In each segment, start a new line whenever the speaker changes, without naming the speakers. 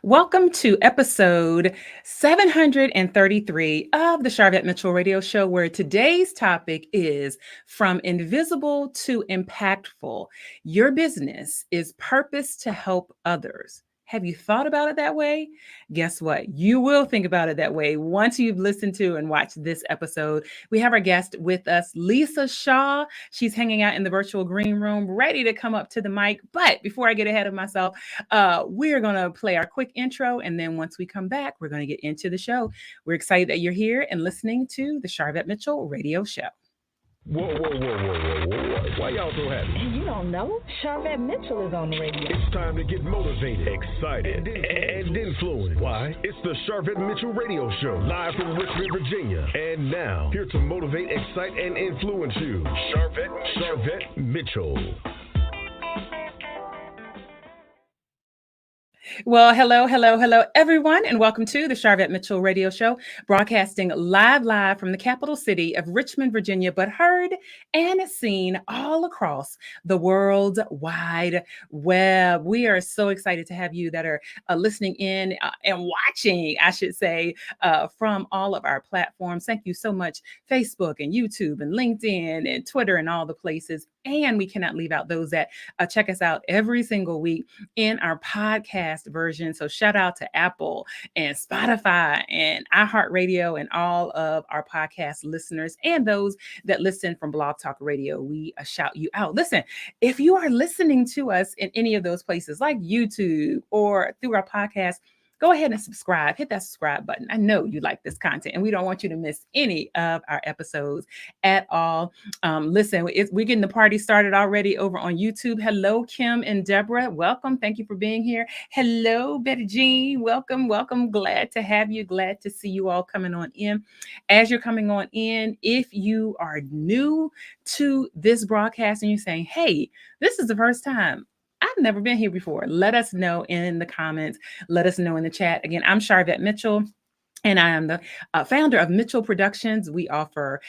Welcome to episode 733 of the Charvette Mitchell Radio Show, where today's topic is From Invisible to Impactful. Your business is purpose to help others. Have you thought about it that way? Guess what? You will think about it that way once you've listened to and watched this episode. We have our guest with us, Lisa Shaw. She's hanging out in the virtual green room, ready to come up to the mic. But before I get ahead of myself, we're going to play our quick intro. And then once we come back, we're going to get into the show. We're excited that you're here and listening to the Charvette Mitchell Radio Show.
Whoa. Why y'all so happy?
You don't know? Charvette Mitchell is on the radio.
It's time to get motivated, excited, and influenced. Why? It's the Charvette Mitchell Radio Show, live from Richmond, Virginia. And now, here to motivate, excite, and influence you, Charvette Mitchell.
Well, hello, everyone, and welcome to the Charvette Mitchell Radio Show, broadcasting live from the capital city of Richmond, Virginia, but heard and seen all across the world wide web. We are so excited to have you that are listening in and watching, I should say, from all of our platforms. Thank you so much, Facebook and YouTube and LinkedIn and Twitter and all the places. And we cannot leave out those that check us out every single week in our podcast version. So shout out to Apple and Spotify and iHeartRadio and all of our podcast listeners and those that listen from Blog Talk Radio. We shout you out. Listen, if you are listening to us in any of those places like YouTube or through our podcast, go ahead and subscribe. Hit that subscribe button. I know you like this content, and we don't want you to miss any of our episodes at all. Listen, we're getting the party started already over on YouTube. Hello, Kim and Deborah. Welcome. Thank you for being here. Hello, Betty Jean. Welcome. Glad to have you. Glad to see you all coming on in. As you're coming on in, if you are new to this broadcast and you're saying, hey, this is the first time, I've never been here before, let us know in the comments. Let us know in the chat. Again, I'm Charvette Mitchell, and I am the founder of Mitchell Productions. We offer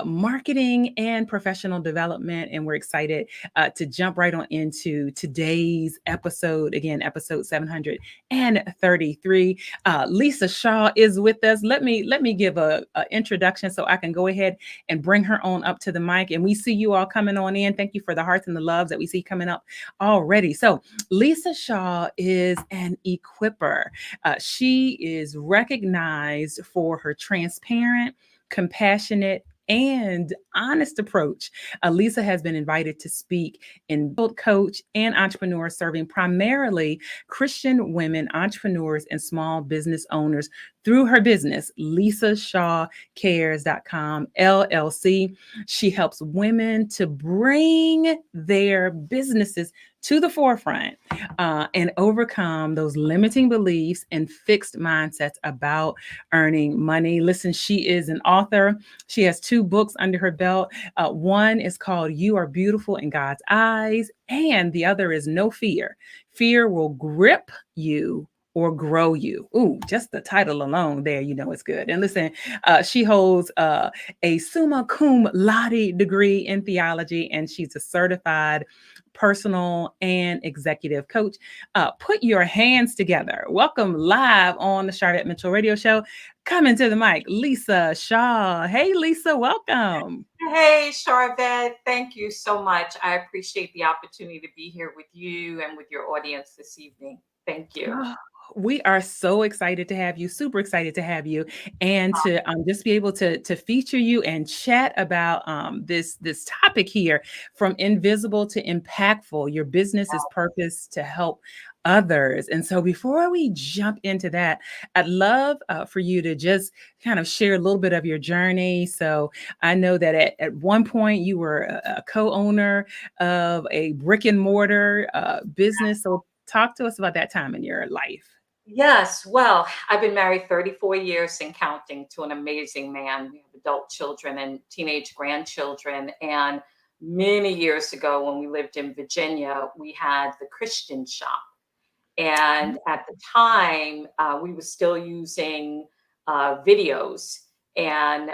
marketing and professional development, and we're excited to jump right on into today's episode. Again, episode 733. Lisa Shaw is with us. Let me give a introduction so I can go ahead and bring her on up to the mic. And we see you all coming on in. Thank you for the hearts and the loves that we see coming up already. So Lisa Shaw is an equipper. She is recognized for her transparent, compassionate, and honest approach. Lisa has been invited to speak in Build Coach and Entrepreneur, serving primarily Christian women, entrepreneurs, and small business owners through her business, LisaShawCares.com LLC. She helps women to bring their businesses to the forefront and overcome those limiting beliefs and fixed mindsets about earning money. Listen, she is an author. She has 2 books under her belt. One is called You Are Beautiful in God's Eyes, and the other is No Fear. Fear will grip you or grow you. Ooh, just the title alone there, you know it's good. And listen, she holds a summa cum laude degree in theology, and she's a certified personal and executive coach. Put your hands together. Welcome live on the Charvette Mitchell Radio Show. Coming to the mic, Lisa Shaw. Hey, Lisa, welcome.
Hey, Charvette. Thank you so much. I appreciate the opportunity to be here with you and with your audience this evening. Thank you.
We are so excited to have you, super excited to have you, and to just be able to feature you and chat about this topic here, from invisible to impactful. Your business is purpose to help others. And so before we jump into that, I'd love for you to just kind of share a little bit of your journey. So I know that at one point you were a co-owner of a brick and mortar business. So talk to us about that time in your life.
Yes. Well, I've been married 34 years and counting to an amazing man. We have adult children and teenage grandchildren. And many years ago, when we lived in Virginia, we had the Christian shop. And at the time, we were still using videos. And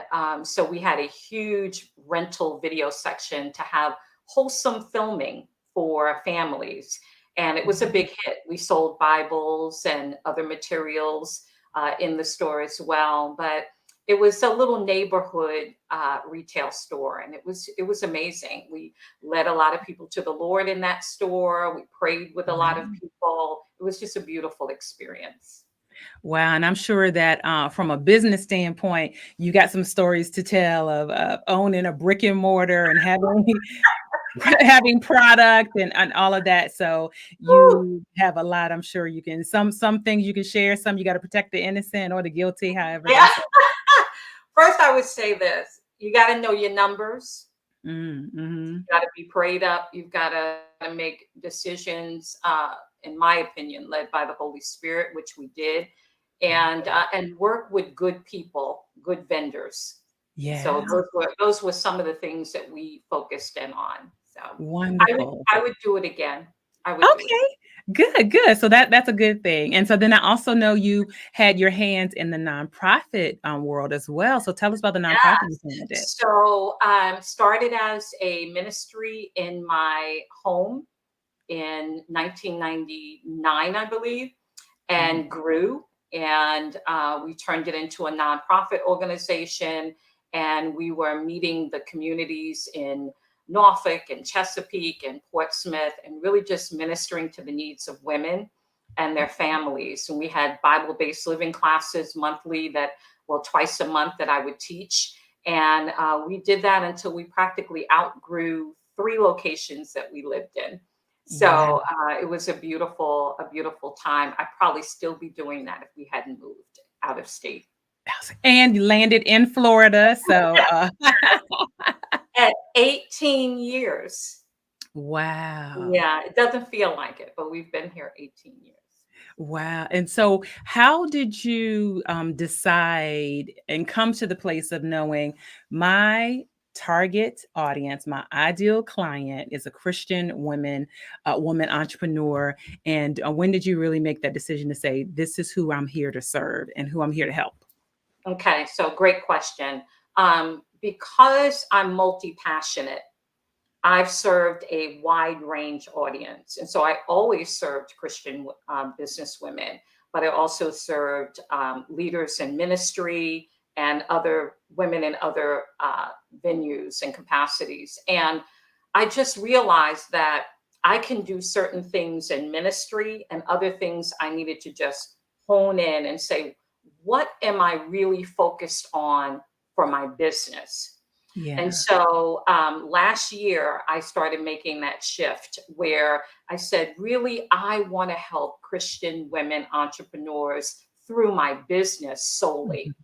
so we had a huge rental video section to have wholesome filming for families. and it was a big hit. We sold Bibles and other materials in the store as well. But it was a little neighborhood retail store, and it was amazing. We led a lot of people to the Lord in that store. We prayed with a lot of
Wow.
people. It was just a beautiful experience.
Wow, and I'm sure that from a business standpoint, you got some stories to tell of owning a brick and mortar and having having product and all of that. So
Woo!
you have a lot. I'm sure you can some things you can share. Some you got to protect the innocent or the guilty, however they
Yeah.
say.
First, I would say this: you got to know your numbers.
Mm-hmm.
Got to be prayed up. You've got to make decisions, in my opinion, led by the Holy Spirit, which we did, and work with good people, good vendors. So
Yeah,
those were some of the things that we focused in on. So I would
wonderful.
I would do it again. I would do it again.
Okay. Good, good. So that's a good thing. And so then I also know you had your hands in the nonprofit world as well. So tell us about the nonprofit you
Yes.
founded.
So started as a ministry in my home in 1999, I believe,
Mhm.
and grew. And we turned it into a nonprofit organization. And we were meeting the communities in Norfolk and Chesapeake and Portsmouth and really just ministering to the needs of women and their families. And we had Bible based living classes monthly well, twice a month that I would teach. And we did that until we practically outgrew 3 locations that we lived in.
Wow.
So it was a beautiful time. I'd probably still be doing that if we hadn't moved out of state.
And you landed in Florida. So
At 18 years.
wow.
Yeah, it doesn't feel like it, but we've been here 18 years.
Wow. And so, how did you decide and come to the place of knowing my target audience, my ideal client is a Christian woman entrepreneur? And when did you really make that decision to say, this is who I'm here to serve and who I'm here to help?
Okay, so great question. Because I'm multi passionate, I've served a wide range audience. And so I always served Christian business women, but I also served leaders in ministry and other women in other venues and capacities. And I just realized that I can do certain things in ministry and other things I needed to just hone in and say, what am I really focused on for my business? And
Yeah.
so last year, I started making that shift where I said, really, I want to help Christian women entrepreneurs through my business solely.
Mhm.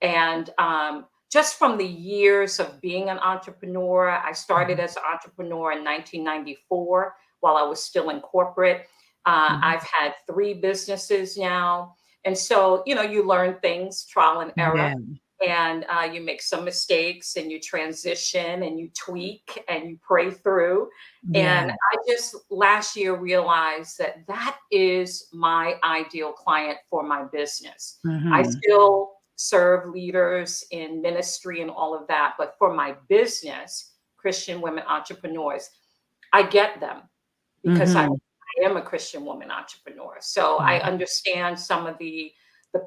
And just from the years of being an entrepreneur, I started
Mhm.
as an entrepreneur in 1994 while I was still in corporate.
Mhm.
I've had 3 businesses now. And so, you learn things, trial and error,
Yeah.
and you make some mistakes and you transition and you tweak and you pray through. And
Yeah.
I just last year realized that that is my ideal client for my business. I
Mhm.
still serve leaders in ministry and all of that, but for my business, Christian women entrepreneurs, I get them because I
Mhm.
am a Christian woman entrepreneur. So I
Mhm.
understand some of the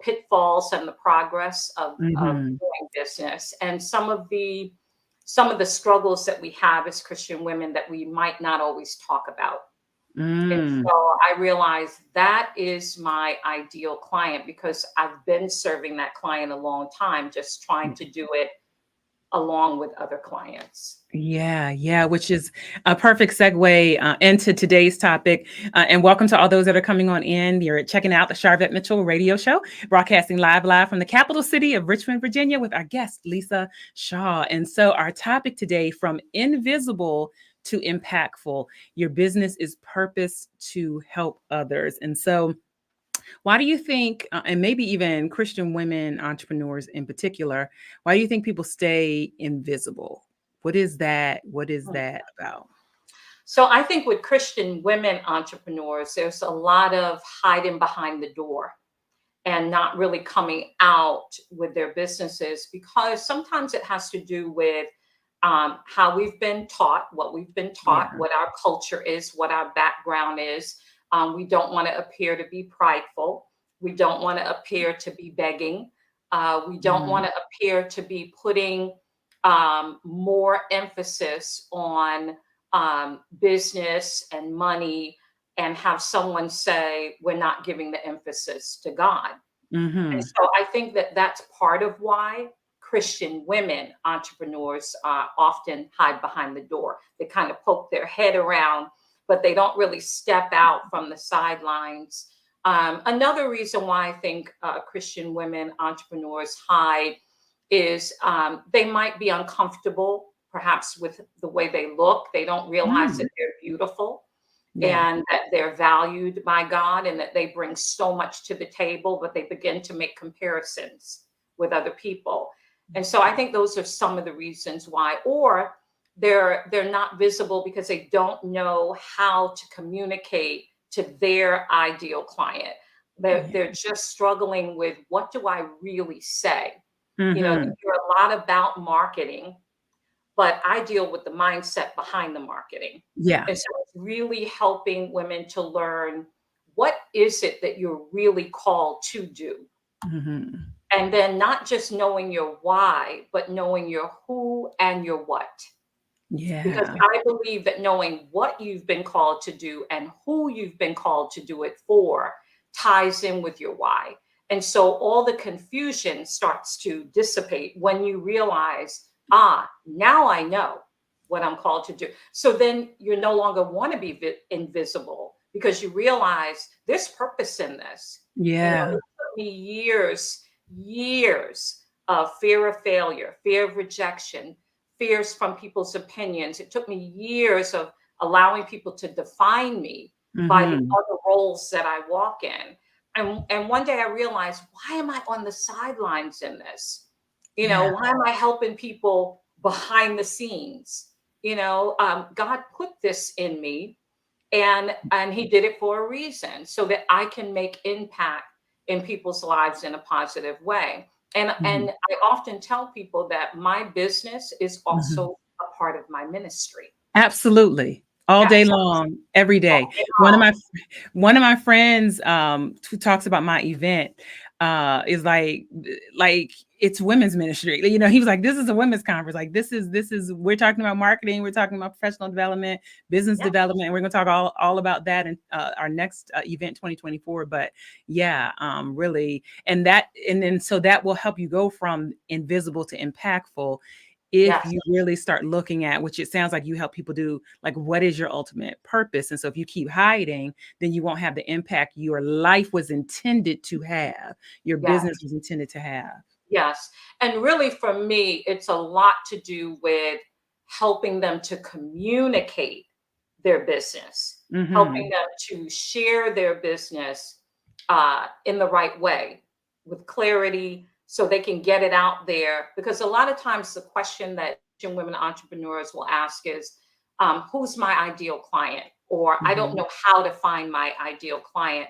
pitfalls and the progress of
Mhm.
doing business and some of the struggles that we have as Christian women that we might not always talk about. And
Mm.
so I realized that is my ideal client because I've been serving that client a long time, just trying to do it along with other clients.
Yeah, yeah, which is a perfect segue into today's topic. And welcome to all those that are coming on in. You're checking out the Charvette Mitchell radio show, broadcasting live from the capital city of Richmond, Virginia, with our guest, Lisa Shaw. And so our topic today, from invisible to impactful, your business is purpose to help others. And so why do you think, and maybe even Christian women entrepreneurs in particular, why do you think people stay invisible? What is that? What is
Hmm.
that about?
So I think with Christian women entrepreneurs, there's a lot of hiding behind the door and not really coming out with their businesses because sometimes it has to do with how we've been taught, what we've been taught,
Yeah.
what our culture is, what our background is. We don't want to appear to be prideful. We don't want to appear to be begging. We don't want to appear to be putting more emphasis on business and money and have someone say, we're not giving the emphasis to God. And so I think that that's part of why Christian women entrepreneurs often hide behind the door. They kind of poke their head around, but they don't really step out from the sidelines. Another reason why I think Christian women entrepreneurs hide is they might be uncomfortable, perhaps with the way they look. They don't realize that they're beautiful and that they're valued by God and that they bring so much to the table, but they begin to make comparisons with other people. And so I think those are some of the reasons why, or they're not visible because they don't know how to communicate to their ideal client. They're just struggling with, what do I really say? You know, you hear a lot about marketing, but I deal with the mindset behind the marketing.
Yeah.
And so it's really helping women to learn, what is it that you're really called to do? And then not just knowing your why, but knowing your who and your what. Because
Yeah.
I believe that knowing what you've been called to do and who you've been called to do it for ties in with your why. And so all the confusion starts to dissipate when you realize, now I know what I'm called to do. So then you no longer want to be invisible because you realize there's purpose in this. You know,
Yeah.
it took me years of fear of failure, fear of rejection, fears from people's opinions. It took me years of allowing people to define me by the other roles that I walk in. And one day I realized, why am I on the sidelines in this? You know, why am I helping people behind the scenes? You know, God put this in me, and He did it for a reason, so that I can make impact in people's lives in a positive way. And I often tell people that my business is also a part of my ministry.
Absolutely. All day
Yes,
long, every
all
day.
day
One of
long.
my one of my friends who talks about my event is like it's women's ministry. You know, he was like, this is a women's conference. Like this is we're talking about marketing, we're talking about professional development, business
Yeah,
development, and we're going to talk all about that in our next event 2024. But yeah, really, and then so that will help you go from invisible to impactful if
yes,
you really start looking at, which it sounds like you help people do, like, what is your ultimate purpose? And so if you keep hiding, then you won't have the impact your life was intended to have, your
yes.
business was intended to have.
Yes. And really, for me, it's a lot to do with helping them to communicate their business, helping them to share their business in the right way with clarity so they can get it out there. Because a lot of times, the question that Asian women entrepreneurs will ask is, who's my ideal client? Or I don't know how to find my ideal client.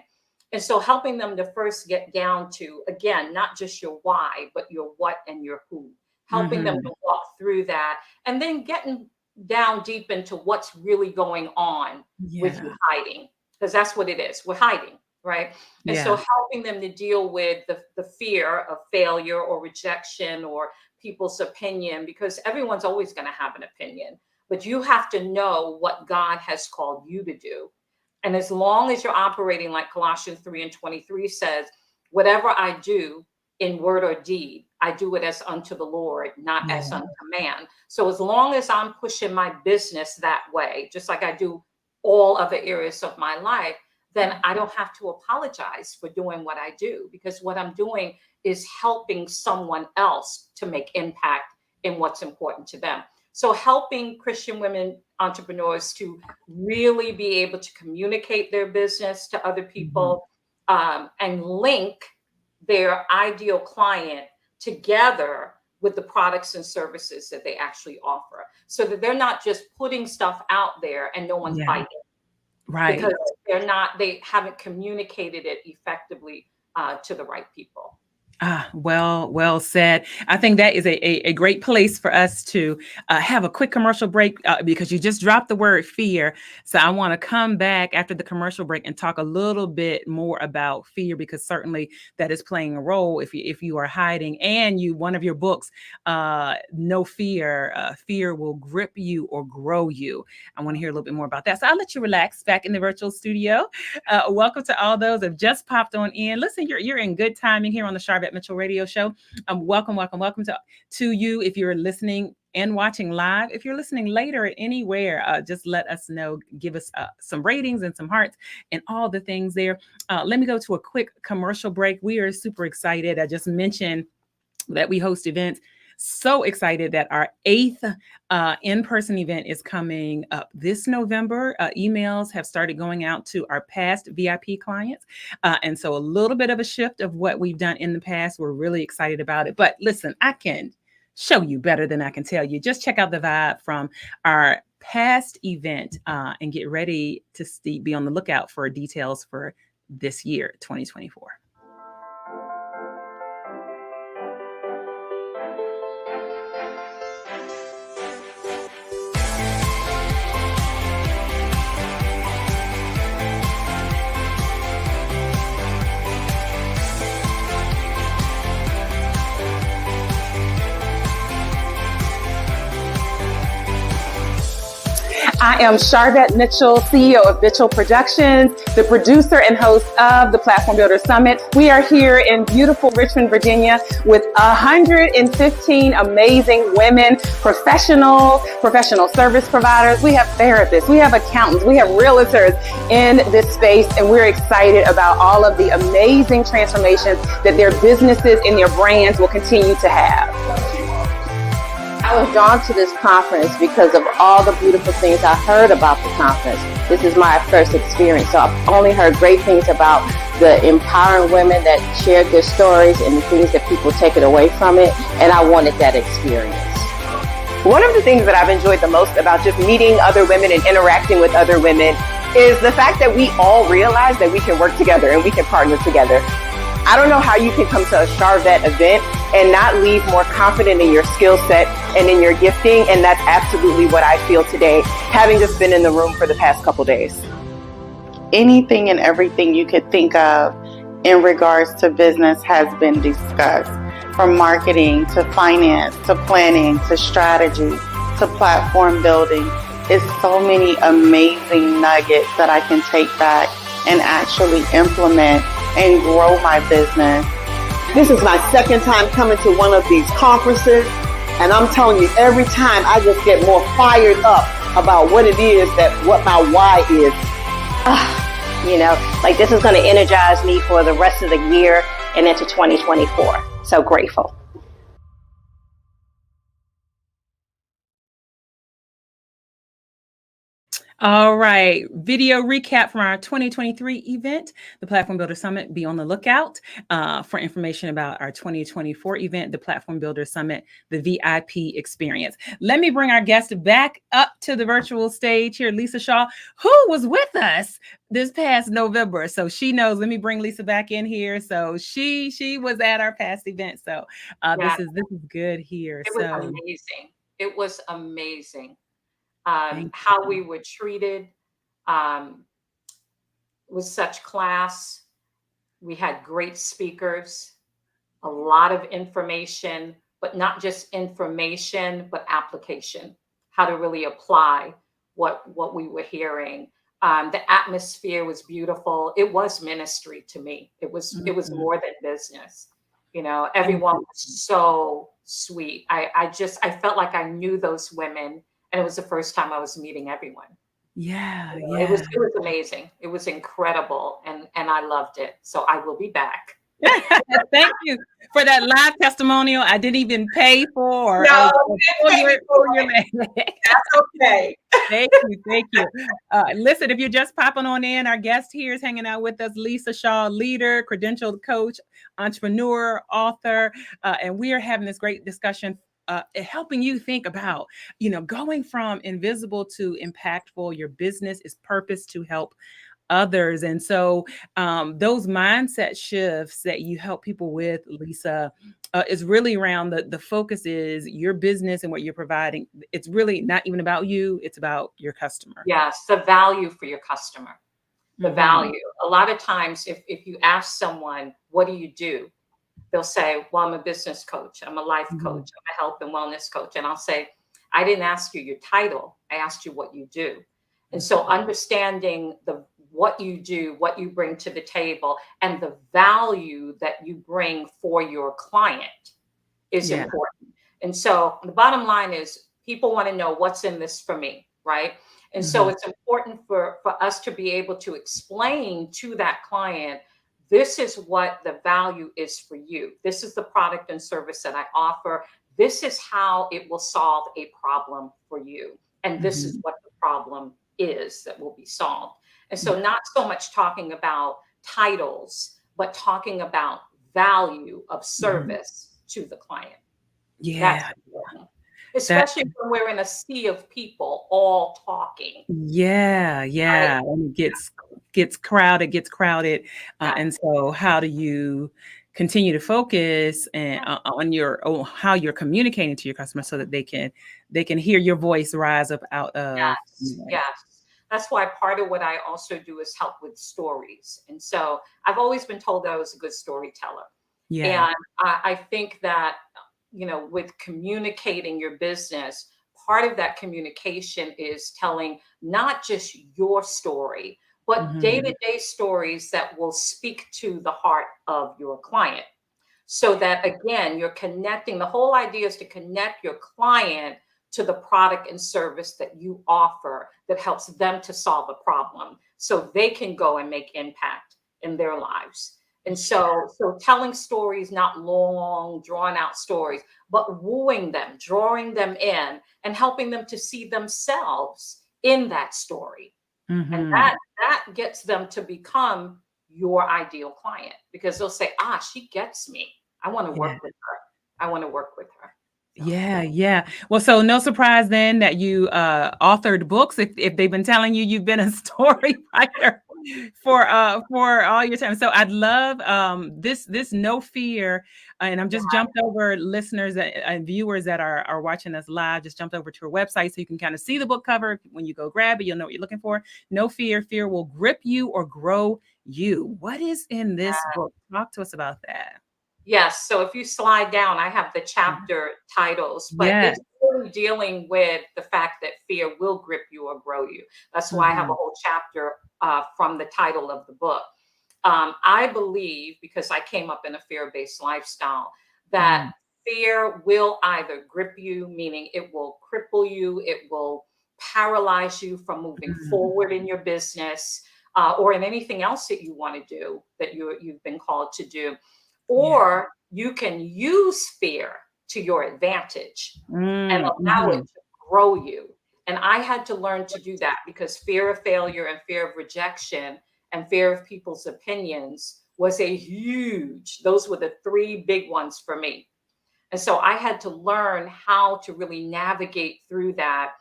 And so helping them to first get down to, again, not just your why, but your what and your who, helping them to walk through that, and then getting down deep into what's really going on with you
Yeah.
hiding, because that's what it is. We're hiding, right? And so
Yeah.
helping them to deal with the fear of failure or rejection or people's opinion, because everyone's always going to have an opinion, but you have to know what God has called you to do. And as long as you're operating like Colossians 3:23 says, whatever I do in word or deed, I do it as unto the Lord, not as
Yeah.
unto man. So as long as I'm pushing my business that way, just like I do all other areas of my life, then I don't have to apologize for doing what I do, because what I'm doing is helping someone else to make impact in what's important to them. So helping Christian women entrepreneurs to really be able to communicate their business to other people, and link their ideal client together with the products and services that they actually offer, so that they're not just putting stuff out there and no one's
Yeah.
biting, because
Right.
they haven't communicated it effectively to the right people.
Well said. I think that is a great place for us to have a quick commercial break because you just dropped the word fear. So I want to come back after the commercial break and talk a little bit more about fear because certainly that is playing a role if you are hiding and you one of your books, No Fear, Fear Will Grip You or Grow You. I want to hear a little bit more about that. So I'll let you relax back in the virtual studio. Welcome to all those that have just popped on in. Listen, you're in good timing here on the Charvette Mitchell Radio Show. Welcome to you if you're listening and watching live. If you're listening later at anywhere, just let us know. Give us some ratings and some hearts and all the things there. Let me go to a quick commercial break. We are super excited. I just mentioned that we host events. So excited that our 8th in-person event is coming up this November. Emails have started going out to our past VIP clients. And so a little bit of a shift of what we've done in the past. We're really excited about it. But listen, I can show you better than I can tell you. Just check out the vibe from our past event and get ready to be on the lookout for details for this year, 2024. I am Charvette Mitchell, CEO of Mitchell Productions, the producer and host of the Platform Builder Summit. We are here in beautiful Richmond, Virginia with 115 amazing women, professional service providers. We have therapists, we have accountants, we have realtors in this space, and we're excited about all of the amazing transformations that their businesses and their brands will continue to have.
I was drawn to this conference because of all the beautiful things I heard about the conference. This is my first experience, so I've only heard great things about the empowering women that shared their stories and the things that people take it away from it, and I wanted that experience.
One of the things that I've enjoyed the most about just meeting other women and interacting with other women is the fact that we all realize that we can work together and we can partner together. I don't know how you can come to a Charvette event and not leave more confident in your skill set and in your gifting, and that's absolutely what I feel today, having just been in the room for the past couple days.
Anything and everything you could think of in regards to business has been discussed, from marketing to finance to planning to strategy to platform building. It's so many amazing nuggets that I can take back and actually implement and grow my business.
This is my second time coming to one of these conferences, and I'm telling you, every time I just get more fired up about what it is, what my why is.
This is going to energize me for the rest of the year and into 2024. So grateful.
All right. Video recap from our 2023 event, the Platform Builder Summit. Be on the lookout for information about our 2024 event, the Platform Builder Summit, the VIP experience. Let me bring our guest back up to the virtual stage here, Lisa Shaw, who was with us this past November. So she knows. Let me bring Lisa back in here. So she was at our past event. So this is good here.
It was amazing. It was amazing. How we were treated with such class. We had great speakers, a lot of information, but not just information, but application, how to really apply what we were hearing. The atmosphere was beautiful. It was ministry to me. It was more than business. Everyone was so sweet. I felt like I knew those women. And it was the first time I was meeting everyone.
Yeah.
It was amazing. It was incredible. And I loved it. So I will be back.
Thank you for that live testimonial. I didn't even pay for.
No,
that's okay. Thank you. Listen, if you're just popping on in, our guest here is hanging out with us, Lisa Shaw, leader, credentialed coach, entrepreneur, author, and we are having this great discussion helping you think about, going from invisible to impactful. Your business is purposed to help others. And so those mindset shifts that you help people with, Lisa, is really around the focus is your business and what you're providing. It's really not even about you, it's about your customer.
Yes, the value for your customer, the
Mhm.
value. A lot of times, if you ask someone, what do you do? They'll say, well, I'm a business coach, I'm a life
Mhm.
coach, I'm a health and wellness coach. And I'll say, I didn't ask you your title, I asked you what you do. And so understanding the what you do, what you bring to the table, and the value that you bring for your client is
Yeah.
important. And so the bottom line is people want to know what's in this for me, right? And so
Mhm.
it's important for us to be able to explain to that client, this is what the value is for you. This is the product and service that I offer. This is how it will solve a problem for you. And this is
Mhm.
what the problem is that will be solved. And so
Yeah.
not so much talking about titles, but talking about value of
Mhm.
service to the client. That's
Yeah.
important,
That
especially when we're in a sea of people all talking,
Yeah,
right?
yeah, and it gets crowded, and
Exactly.
so how do you continue to focus and on on how you're communicating to your customers so that they can hear your voice rise up out of
Yes, yes. That's why part of what I also do is help with stories. And so I've always been told that I was a good storyteller.
Yeah.
And I think that, with communicating your business, part of that communication is telling not just your story, but day
Mhm.
to day stories that will speak to the heart of your client. So that again, you're connecting. The whole idea is to connect your client to the product and service that you offer that helps them to solve a problem so they can go and make impact in their lives. And so telling stories, not long drawn out stories, but wooing them, drawing them in and helping them to see themselves in that story. And that
Mhm.
that gets them to become your ideal client because they'll say, "Ah, she gets me. I want to
Yeah.
work with her. I want to work with her." So,
Yeah, yeah. Well, so no surprise then that you authored books if they've been telling you you've been a story writer for all your time. So I'd love this no fear and I'm
yeah,
just jumped over listeners and viewers that are watching us live, just jumped over to her website so you can kind of see the book cover. When you go grab it, you'll know what you're looking for. No fear, fear will grip you or grow you. What is in this book? Talk to us about that.
yes. So if you slide down, I have the chapter titles, but
Yeah.
it's really dealing with the fact that fear will grip you or grow you. That's why I have a
Mhm.
whole chapter from the title of the book. I believe, because I came up in a fear based lifestyle, that
Mm.
fear will either grip you, meaning it will cripple you, it will paralyze you from moving
Mm.
forward in your business or in anything else that you want to do that you've been called to do.
Yeah.
Or you can use fear to your advantage and
Mm,
allow it
mhm.
to grow you. And I had to learn to do that because fear of failure and fear of rejection and fear of people's opinions was those were the three big ones for me. And so I had to learn how to really navigate through that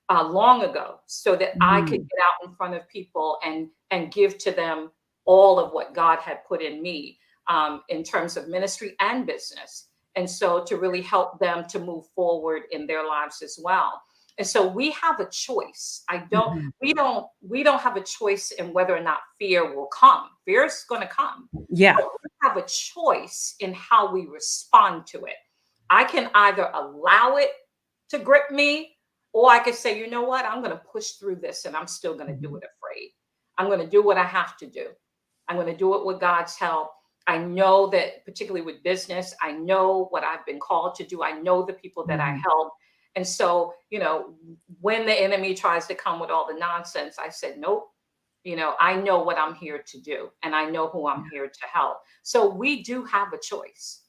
long ago so that I could
Mhm.
get out in front of people and give to them all of what God had put in me in terms of ministry and business. And so to really help them to move forward in their lives as well. And so we have a choice.
Mhm.
We don't have a choice in whether or not fear will come. Fear is going to come.
Yeah.
But we have a choice in how we respond to it. I can either allow it to grip me, or I could say, you know what, I'm going to push through this and I'm still going to do
Mhm.
it afraid. I'm going to do what I have to do. I'm going to do it with God's help. I know that, particularly with business, I know what I've been called to do. I know the people that I
Mhm.
help. And so, when the enemy tries to come with all the nonsense, I said, nope. I know what I'm here to do and I know who I'm here to help. So we do have a choice.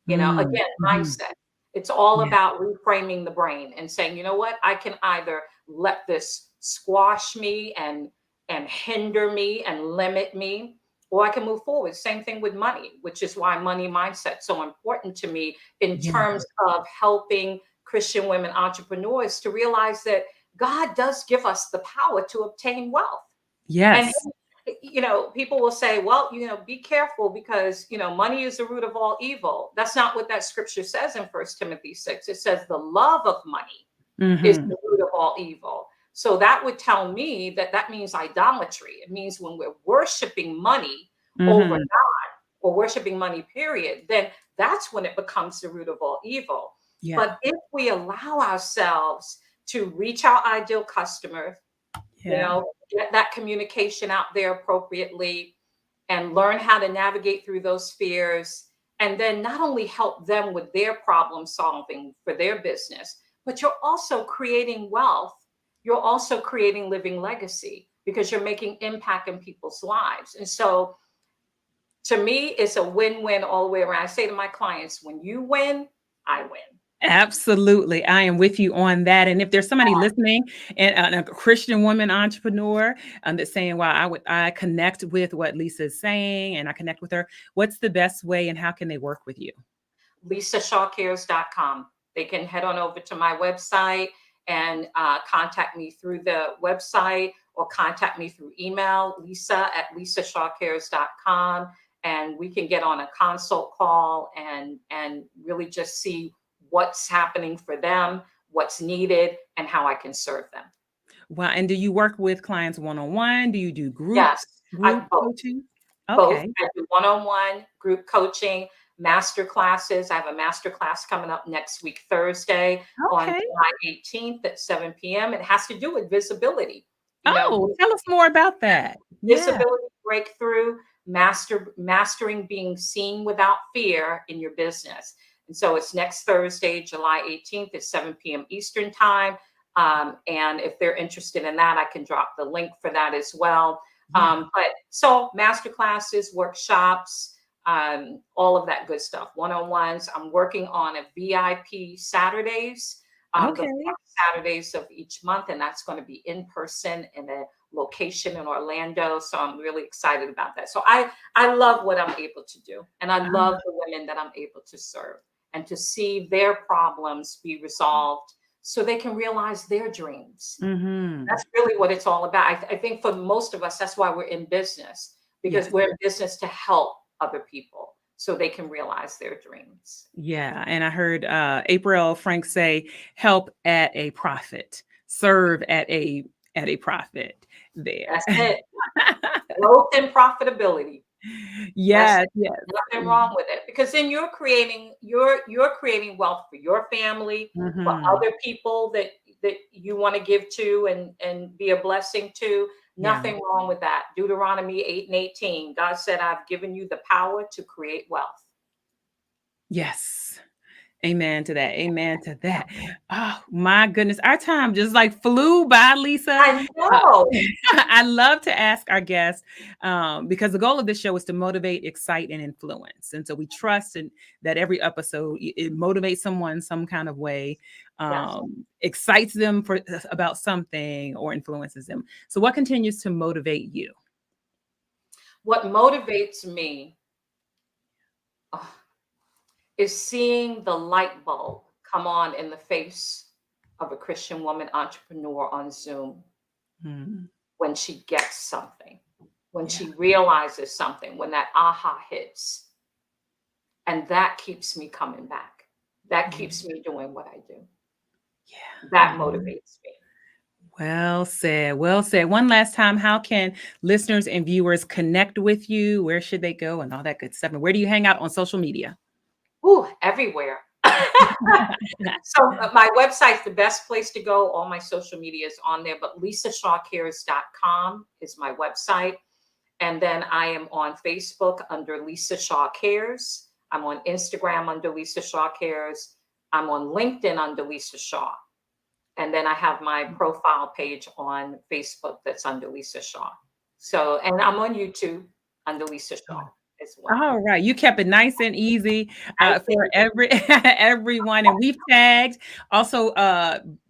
Mm,
Again,
mhm.
mindset. It's all
Yeah.
about reframing the brain and saying, you know what, I can either let this squash me and hinder me and limit me, or I can move forward. Same thing with money, which is why money mindset so important to me in
Yeah.
terms of helping Christian women entrepreneurs to realize that God does give us the power to obtain wealth. And
Yes.
people will say, well, be careful because, money is the root of all evil. That's not what that scripture says in 1 Timothy 6. It says the love of money is
Mm-hmm.
the root of all evil. So that would tell me that means idolatry. It means when we're worshiping money over
Mm-hmm.
God or worshiping money, period, then that's when it becomes the root of all evil.
Yeah.
But if we allow ourselves to reach our ideal customer,
Yeah.
get that communication out there appropriately and learn how to navigate through those fears, and then not only help them with their problem solving for their business, but you're also creating wealth. You're also creating living legacy because you're making impact in people's lives. And so to me, it's a win-win all the way around. I say to my clients, when you win, I win.
Absolutely. I am with you on that. And if there's somebody listening and a Christian woman entrepreneur that's saying, wow, I connect with what Lisa is saying and I connect with her, what's the best way and how can they work with you?
LisaShawCares.com. They can head on over to my website and contact me through the website or contact me through email, lisa@lisashawcares.com. And we can get on a consult call and really just see what's happening for them, what's needed, and how I can serve them.
Wow. And do you work with clients one-on-one? Do you do
Yes,
group
both.
coaching?
Both.
Okay.
I do one-on-one, group coaching, master classes. I have a master class coming up next week, Thursday, on
Okay.
July 18th at 7 p.m. It has to do with visibility.
Oh, tell us more about that. Yeah.
Visibility breakthrough, mastering being seen without fear in your business. And so it's next Thursday, July 18th at 7 p.m. Eastern time. And if they're interested in that, I can drop the link for that as well.
Yeah.
But so master classes, workshops, all of that good stuff, one-on-ones. I'm working on a VIP Saturdays,
Okay.
the fourth Saturdays of each month, and that's going to be in person in a location in Orlando. So I'm really excited about that. So I love what I'm able to do, and I love the women that I'm able to serve and to see their problems be resolved so they can realize their dreams.
Mm-hmm.
That's really what it's all about. I think for most of us, that's why we're in business, because
Yes.
we're in business to help other people so they can realize their dreams.
Yeah. And I heard April Frank say, help at a profit, serve at a profit there.
That's it. Growth and profitability.
Yes, yes.
Nothing wrong with it, because then you're creating wealth for your family, for
Mhm.
other people that you want to give to and be a blessing to.
Yeah.
Nothing wrong with that. Deuteronomy 8:18. God said, I've given you the power to create wealth.
Yes. Amen to that. Amen to that. Oh my goodness. Our time just like flew by, Lisa.
I know.
I love to ask our guests because the goal of this show is to motivate, excite, and influence. And so we trust that every episode, it motivates someone some kind of way,
Yes.
excites them about something or influences them. So what continues to motivate you?
What motivates me is seeing the light bulb come on in the face of a Christian woman entrepreneur on Zoom
Mhm.
when she gets something, when she realizes something, when that aha hits. And that keeps me coming back. That keeps me doing what I do.
Yeah.
That motivates me.
Well said. Well said. One last time, how can listeners and viewers connect with you? Where should they go and all that good stuff? And where do you hang out on social media?
Ooh, everywhere. So my website's the best place to go. All my social media is on there, but LisaShawCares.com is my website. And then I am on Facebook under Lisa Shaw Cares. I'm on Instagram under Lisa Shaw Cares. I'm on LinkedIn under Lisa Shaw. And then I have my profile page on Facebook that's under Lisa Shaw. So, and I'm on YouTube under Lisa Shaw as well.
All right. You kept it nice and easy
I
for everyone. And we've tagged also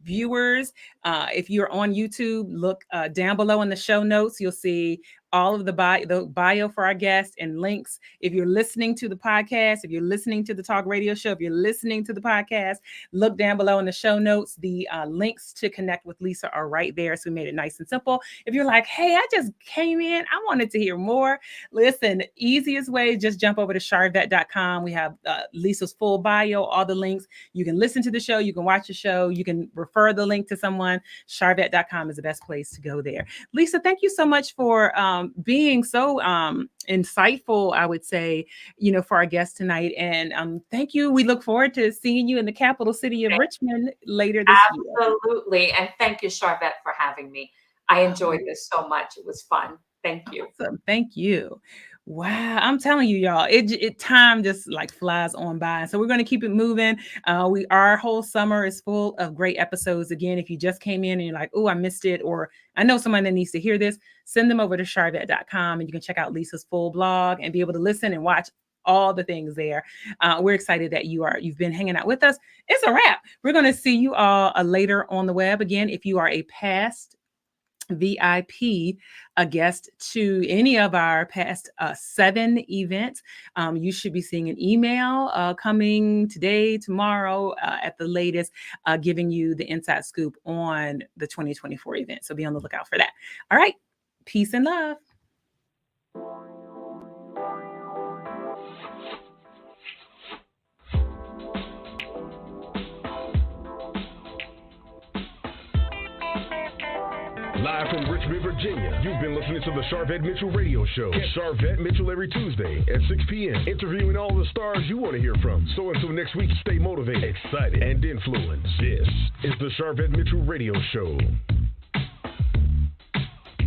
viewers. If you're on YouTube, look down below in the show notes. You'll see all of the bio for our guests and links. If you're listening to the podcast, if you're listening to the talk radio show, if you're listening to the podcast, look down below in the show notes. The links to connect with Lisa are right there. So we made it nice and simple. If you're like, hey, I just came in, I wanted to hear more. Listen, easiest way, just jump over to charvette.com. We have Lisa's full bio, all the links. You can listen to the show. You can watch the show. You can refer the link to someone. Charvette.com is the best place to go there. Lisa, thank you so much for being so insightful, I would say, for our guest tonight. And thank you. We look forward to seeing you in the capital city of Richmond later this year.
Absolutely. And thank you, Charvette, for having me. I enjoyed this so much. It was fun. Thank you.
Awesome. Thank you. Wow. I'm telling you, y'all, time just like flies on by. So we're going to keep it moving. Our whole summer is full of great episodes. Again, if you just came in and you're like, oh, I missed it, or I know someone that needs to hear this, send them over to charvette.com and you can check out Lisa's full blog and be able to listen and watch all the things there. We're excited that you've been hanging out with us. It's a wrap. We're going to see you all later on the web. Again, if you are a past VIP, a guest to any of our past 7 events, you should be seeing an email coming today, tomorrow at the latest, giving you the inside scoop on the 2024 event. So be on the lookout for that. All right. Peace and love.
Live from Richmond, Virginia, you've been listening to the Charvette Mitchell Radio Show. Get Charvette Mitchell every Tuesday at 6 p.m., interviewing all the stars you want to hear from. So until next week, stay motivated, excited, and influenced. This is the Charvette Mitchell Radio Show.